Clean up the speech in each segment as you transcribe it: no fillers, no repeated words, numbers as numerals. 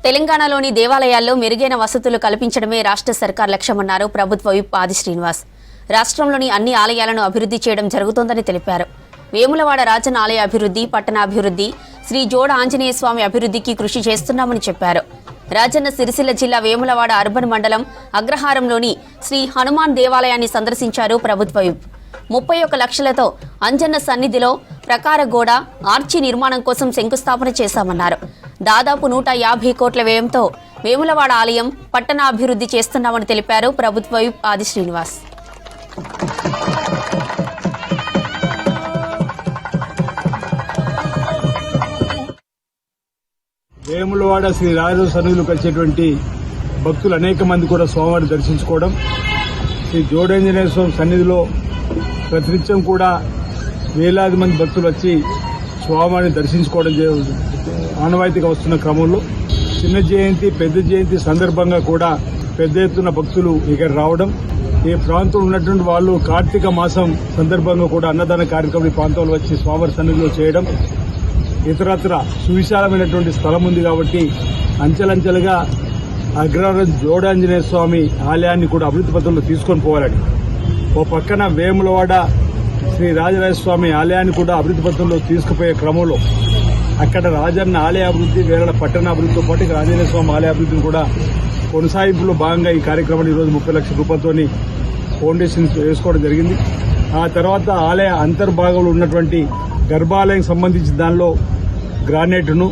తెలంగాణలోని దేవాలయాల్లో మెరుగైన వసతులు కల్పించడమే రాష్ట్ర సర్కార్ లక్ష్యమన్నారు ప్రభుత్వ విప్ ఆది శ్రీనివాస్. రాష్ట్రంలోని అన్ని ఆలయాలను అభివృద్ధి చేయడం జరుగుతోందని తెలిపారు. వేములవాడ రాజన్న ఆలయ అభివృద్ధి, పట్టణాభివృద్ధి, శ్రీ జోడ ఆంజనేయ స్వామి అభివృద్ధికి కృషి చేస్తున్నామని చెప్పారు. రాజన్న సిరిసిల్ల జిల్లా వేములవాడ అర్బన్ మండలం అగ్రహారంలోని శ్రీ హనుమాన్ దేవాలయాన్ని సందర్శించారు ప్రభుత్వ విప్. 31 లక్షలతో అంజన్న సన్నిధిలో ప్రకార గోడ, ఆర్చి నిర్మాణం కోసం శంకుస్థాపన చేశామన్నారు. దాదాపు 150 కోట్ల వ్యయంతో వేములవాడ ఆలయం పట్టణాభివృద్ధి చేస్తున్నామని తెలిపారు ప్రభుత్వ విప్ ఆది శ్రీనివాస్. వేములవాడ శ్రీ రాజు సన్నిధిలోకి వచ్చేటువంటి భక్తులు అనేక మంది కూడా స్వామివారిని దర్శించుకోవడం, శ్రీ జోడాంజనేయ స్వామి సన్నిధిలో ప్రతినిత్యం కూడా వేలాది మంది భక్తులు వచ్చి స్వామివారిని దర్శించుకోవడం ఆనవాయితీగా వస్తున్న క్రమంలో చిన్న జయంతి, పెద్ద జయంతి సందర్భంగా కూడా పెద్ద ఎత్తున భక్తులు ఇక్కడ రావడం, ఈ ప్రాంతంలో ఉన్నటువంటి వాళ్ళు కార్తీక మాసం సందర్భంగా కూడా అన్నదాన కార్యక్రమం ఈ ప్రాంతంలో వచ్చి స్వామివారి సన్నిధిలో చేయడం, ఇతరత్ర సువిశాలమైనటువంటి స్థలం ఉంది కాబట్టి అంచెలంచెలుగా అగ్రహారం జోడాంజనేయ స్వామి ఆలయాన్ని కూడా అభివృద్ధి పథంలో తీసుకొని పోవాలని, ఓ పక్కన వేములవాడ శ్రీ రాజరాజస్వామి ఆలయాన్ని కూడా అభివృద్ధి పథంలో తీసుకుపోయే క్రమంలో అక్కడ రాజన్న ఆలయ అభివృద్ధి, వేరే పట్టణాభివృద్ధితో పాటు ఇక్కడ ఆంజనేయ స్వామి ఆలయ అభివృద్ధిని కూడా కొనసాగింపులో భాగంగా ఈ కార్యక్రమాన్ని ఈరోజు 30 లక్షల రూపాయలతో ఫౌండేషన్ వేసుకోవడం జరిగింది. ఆ తర్వాత ఆలయ అంతర్భాగంలో ఉన్నటువంటి గర్భాలయం సంబంధించిన దానిలో గ్రానైట్ను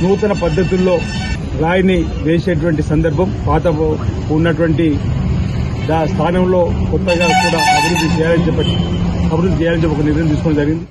నూతన పద్ధతుల్లో రాయిని వేసేటువంటి సందర్భం, పాత ఉన్నటువంటి స్థానంలో కొత్తగా కూడా అభివృద్ధి చేయాలని చెప్పి ఒక నిర్ణయం తీసుకోవడం జరిగింది.